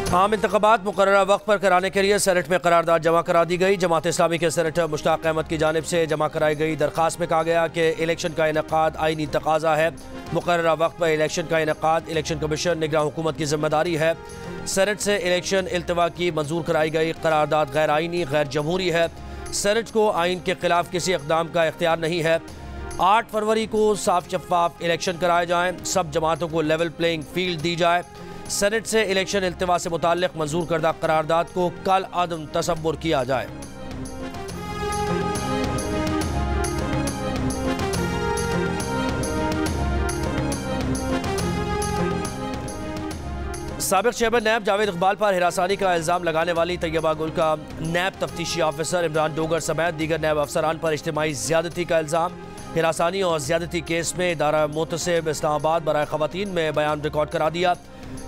आम इंतखाबात मुकर्ररा वक्त पर कराने के लिए सेनेट में करारदाद जमा करा दी गई। जमात इस्लामी के सेनेटर मुश्ताक अहमद की जानिब से जमा कराई गई दरख्वास्त में कहा गया कि इलेक्शन का इनेकाद आईनी तकाजा है। मुकर्ररा वक्त पर इलेक्शन का इनेकाद इलेक्शन कमीशन निगरान हुकूमत की जिम्मेदारी है। सेनेट से इलेक्शन इल्तवा की मंजूर कराई गई करारदाद गैर आइनी गैर जमहूरी है। सेनेट को आइन के खिलाफ किसी इक़दाम का इख्तियार नहीं है। 8 फरवरी को साफ शफाफ इलेक्शन कराए जाएँ। सब जमातों को लेवल प्लेइंग फील्ड दी जाए। सेनेट से इलेक्शन इल्तिवा से मुताल्लिक मंजूर करदा करारदाद को कल अदम तसव्वुर किया जाए। साबिक चेयरमैन नैब जावेद इकबाल पर हिरासानी का इल्ज़ाम लगाने वाली तैयबा गुल का नैब तफ्तीशी ऑफिसर इमरान डोगर समेत दीगर नैब अफसरान पर इज्तिमाई ज़्यादती का इल्ज़ाम। हिरासानी और ज़्यादती केस में इदारा मोतसिब इस्लामाबाद बराए ख़वातीन में बयान रिकॉर्ड करा दिया।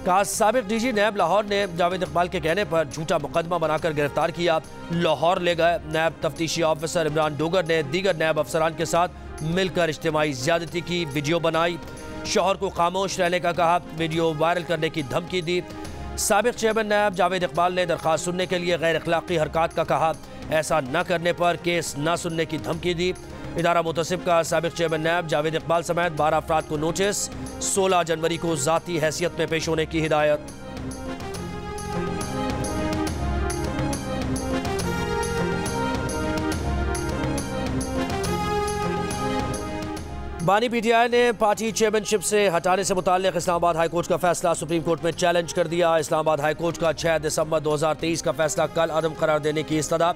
कहा साबिक डीजी नैब लाहौर ने जावेद इकबाल के कहने पर झूठा मुकदमा बनाकर गिरफ्तार किया, लाहौर ले गए। नैब तफ्तीशी ऑफिसर इमरान डोगर ने दीगर नैब अफसरान के साथ मिलकर इज्तिमाई ज़्यादती की वीडियो बनाई। शौहर को खामोश रहने का कहा, वीडियो वायरल करने की धमकी दी। साबिक चेयरमैन नैब जावेद इकबाल ने दरख्वास्त सुनने के लिए गैर अखलाकी हरकत का कहा, ऐसा न करने पर केस न सुनने की धमकी दी। इदारा मुतसिब का साबिक चेयरमैन नैब जावेद इकबाल समेत 12 अफराद को नोटिस, 16 जनवरी को ज़ाती हैसियत में पेश होने की हिदायत। बानी पीटीआई ने पार्टी चेयरमैनशिप से हटाने से मुताल्लिक इस्लामाबाद हाई कोर्ट का फैसला सुप्रीम कोर्ट में चैलेंज कर दिया। इस्लामाबाद हाई कोर्ट का 6 दिसंबर 2023 का फैसला कल अदम करार देने की इस्तदा।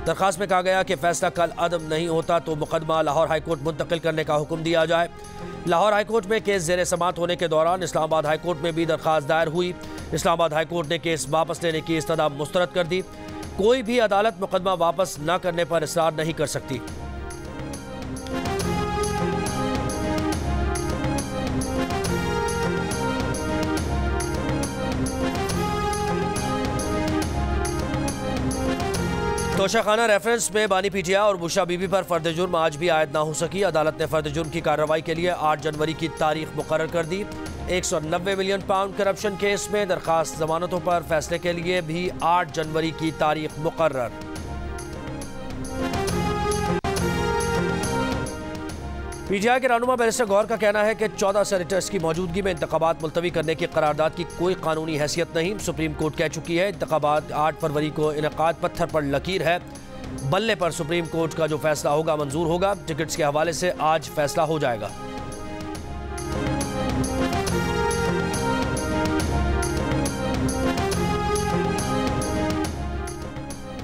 दरख्वास्त में कहा गया कि फैसला कल अदम नहीं होता तो मुकदमा लाहौर हाई कोर्ट मुंतकिल करने का हुक्म दिया जाए। लाहौर हाई कोर्ट में केस ज़ेर समाअत होने के दौरान इस्लामाबाद हाई कोर्ट में भी दरख्वास्त दायर हुई। इस्लामाबाद हाई कोर्ट ने केस वापस लेने की इस्तदा मुस्तरद कर दी। कोई भी अदालत मुकदमा वापस न करने पर इसरार नहीं कर सकती। तोशाखाना रेफरेंस में बानी पीटीआई और बुशा बीबी पर फर्द जुर्म आज भी आयद ना हो सकी। अदालत ने फर्द जुर्म की कार्रवाई के लिए 8 जनवरी की तारीख मुकर्रर कर दी। 190 मिलियन पाउंड करप्शन केस में दरखास्त जमानतों पर फैसले के लिए भी 8 जनवरी की तारीख मुकर्रर। पीटीआई के रहनुमा बैरिस्टर गौर का कहना है कि 14 सेनेटर्स की मौजूदगी में इंतखाबात मुलतवी करने की करारदाद की कोई कानूनी हैसियत नहीं। सुप्रीम कोर्ट कह चुकी है इंतखाबात 8 फरवरी को इनेकाद पत्थर पर लकीर है। बल्ले पर सुप्रीम कोर्ट का जो फैसला होगा मंजूर होगा। टिकट्स के हवाले से आज फैसला हो जाएगा।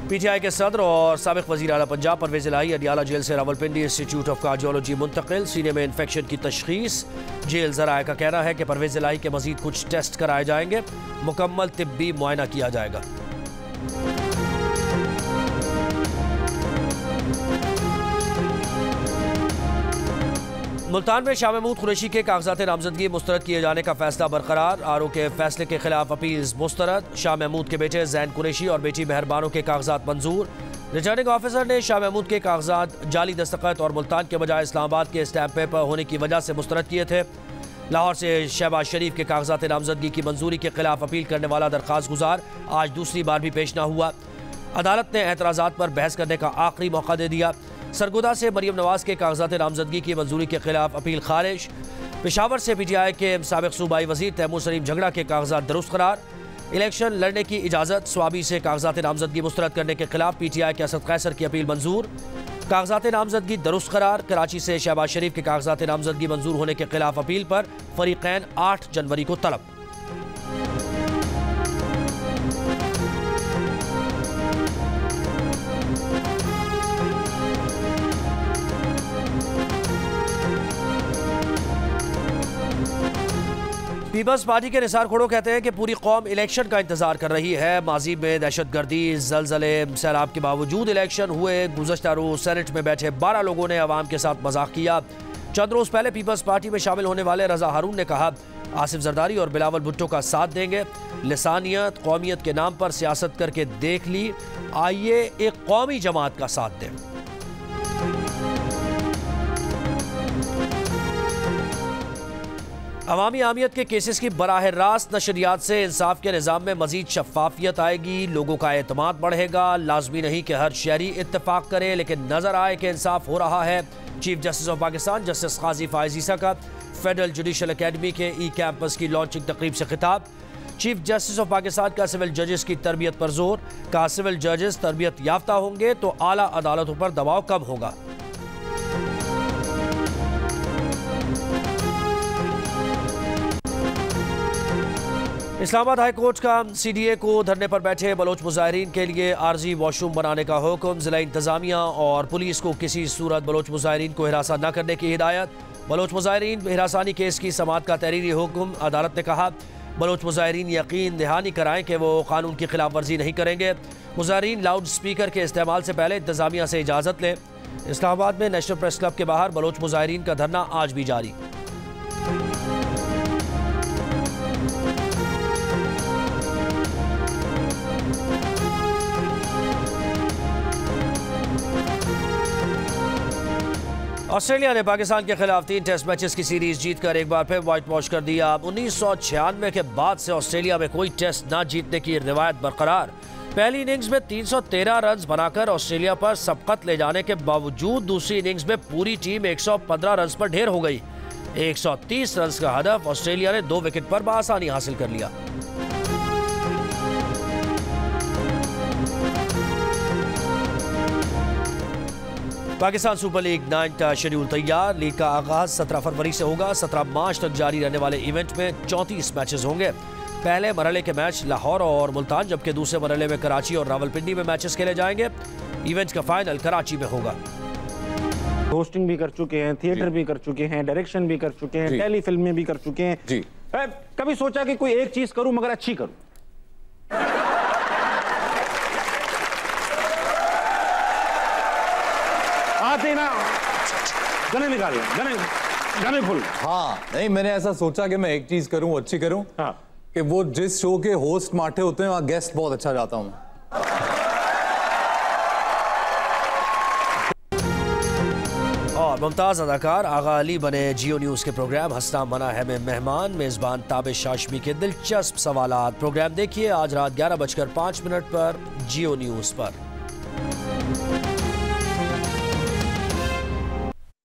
पीटीआई के सदर और साबिक वज़ीर आला पंजाब परवेज़ इलाही अडियाला जेल से रावलपिंडी इंस्टीट्यूट ऑफ कार्डियोलॉजी मुंतकिल। सीने में इन्फेक्शन की तशखीस। जेल ज़राए का कहना है कि परवेज़ इलाही के मजीद कुछ टेस्ट कराए जाएंगे, मुकम्मल तिब्बी मुआयना किया जाएगा। मुल्तान में शाह महमूद कुरैशी के कागजात नामजदगी मुस्तरद किए जाने का फैसला बरकरार। आरओ के फैसले के खिलाफ अपील मुस्तरद। शाह महमूद के बेटे जैन कुरैशी और बेटी मेहरबानों के कागजात मंजूर। रिटर्निंग ऑफिसर ने शाह महमूद के कागजात जाली दस्तखत और मुल्तान के बजाय इस्लामाबाद के स्टैंप पेपर होने की वजह से मुस्तरद किए थे। लाहौर से शहबाज शरीफ के कागजात नामजदगी की मंजूरी के खिलाफ अपील करने वाला दरख्वास्त गुजार आज दूसरी बार भी पेश न हुआ। अदालत ने एतराज़ात पर बहस करने का आखिरी मौका दे दिया। सरगोदा से मरियम नवाज के कागजात नामजदगी की मंजूरी के खिलाफ अपील खारिज। पेशावर से पीटीआई के साबिक सूबाई वजीर तैमूर सलीम झगड़ा के कागजात दुरुस्त करार। इलेक्शन लड़ने की इजाज़त। स्वाबी से कागजात नामजदगी मुस्तरद करने के खिलाफ पीटीआई के असद कैसर की अपील मंजूर। कागजात नामजदगी दुरुस्त करार। कराची से शहबाज शरीफ के कागजात नामजदगी मंजूर होने के खिलाफ अपील पर फरीकैन 8 जनवरी को तलब। पीपल्स पार्टी के निसार खोड़ो कहते हैं कि पूरी कौम इलेक्शन का इंतजार कर रही है। माजी में दहशतगर्दी, जलजले, सैलाब के बावजूद इलेक्शन हुए। गुज़श्ता रोज सेनेट में बैठे 12 लोगों ने अवाम के साथ मजाक किया। चंद रोज पहले पीपल्स पार्टी में शामिल होने वाले रजा हारून ने कहा आसिफ जरदारी और बिलावल भुट्टो का साथ देंगे। लिसानियत, कौमियत के नाम पर सियासत करके देख ली, आइए एक कौमी जमात का साथ दें। अवामी आमियत के केसेस की बराह रास्त नशरियात से इंसाफ के निज़ाम में मजीद शफाफियत आएगी, लोगों का एतमाद बढ़ेगा। लाजमी नहीं कि हर शहरी इत्तेफाक करे, लेकिन नजर आए कि इंसाफ हो रहा है। Chief justice of Pakistan justice Qazi Faez Isa का फेडरल जुडिशल अकेडमी के ई कैंपस की लॉन्चिंग तकरीब से खिताब। चीफ जस्टिस ऑफ पाकिस्तान का सिविल जजेस की तरबियत पर जोर, कहा सिविल जजेस तरबियत याफ्ता होंगे तो आला अदालतों पर दबाव कम होगा। इस्लामाबाद हाई कोर्ट का CDA को धरने पर बैठे बलोच मुजाहिरीन के लिए आर्जी वॉशरूम बनाने का हुक्म। जिला इंतजामिया और पुलिस को किसी सूरत बलोच मुजाहिरीन को हिरासा न करने की हिदायत। बलोच मुजाहिरीन हिरासानी केस की समाअत का तहरीरी हुक्म। अदालत ने कहा बलोच मुजाहिरीन यकीन दहानी कराएं कि वो कानून की खिलाफ वर्जी नहीं करेंगे। मुजाहिरीन लाउड स्पीकर के इस्तेमाल से पहले इंतजामिया से इजाज़त लें। इस्लामाबाद में नेशनल प्रेस क्लब के बाहर बलोच मुजाहिरीन का धरना आज भी जारी। ऑस्ट्रेलिया ने पाकिस्तान के खिलाफ 3 टेस्ट मैचेस की सीरीज जीतकर एक बार फिर व्हाइट वॉश कर दिया। 1996 के बाद से ऑस्ट्रेलिया में कोई टेस्ट न जीतने की रिवायत बरकरार। पहली इनिंग्स में 313 रन बनाकर ऑस्ट्रेलिया पर सबकत ले जाने के बावजूद दूसरी इनिंग्स में पूरी टीम 115 रन पर ढेर हो गई। 130 रन का हदफ ऑस्ट्रेलिया ने 2 विकेट पर बआसानी हासिल कर लिया। पाकिस्तान सुपर लीग 9 का शेड्यूल तैयार। लीग का आगाज 17 फरवरी से होगा। 17 मार्च तक जारी रहने वाले इवेंट में 34 मैचेस होंगे। पहले मरहले के मैच लाहौर और मुल्तान, जबकि दूसरे मरहले में कराची और रावलपिंडी में मैचेस खेले जाएंगे। इवेंट का फाइनल कराची में होगा। होस्टिंग भी कर चुके हैं, थिएटर भी कर चुके हैं, डायरेक्शन भी कर चुके हैं, टेली फिल्में भी कर चुके हैं जी। कभी सोचा कि कोई एक चीज करूं मगर अच्छी करूं? आते ना गने निकाल गने फुल। हाँ नहीं, मैंने ऐसा सोचा कि मैं एक चीज करूं, अच्छी करूं। हाँ। कि वो जिस शो के होस्ट माठे होते हैं वहां गेस्ट बहुत अच्छा जाता हूं। और मुमताज अदाकार आगा अली बने जियो न्यूज के प्रोग्राम हंसना मना है में मेहमान। मेजबान ताबिश हाशमी के दिलचस्प सवालात। प्रोग्राम देखिए आज रात 11:05 पर जियो न्यूज पर।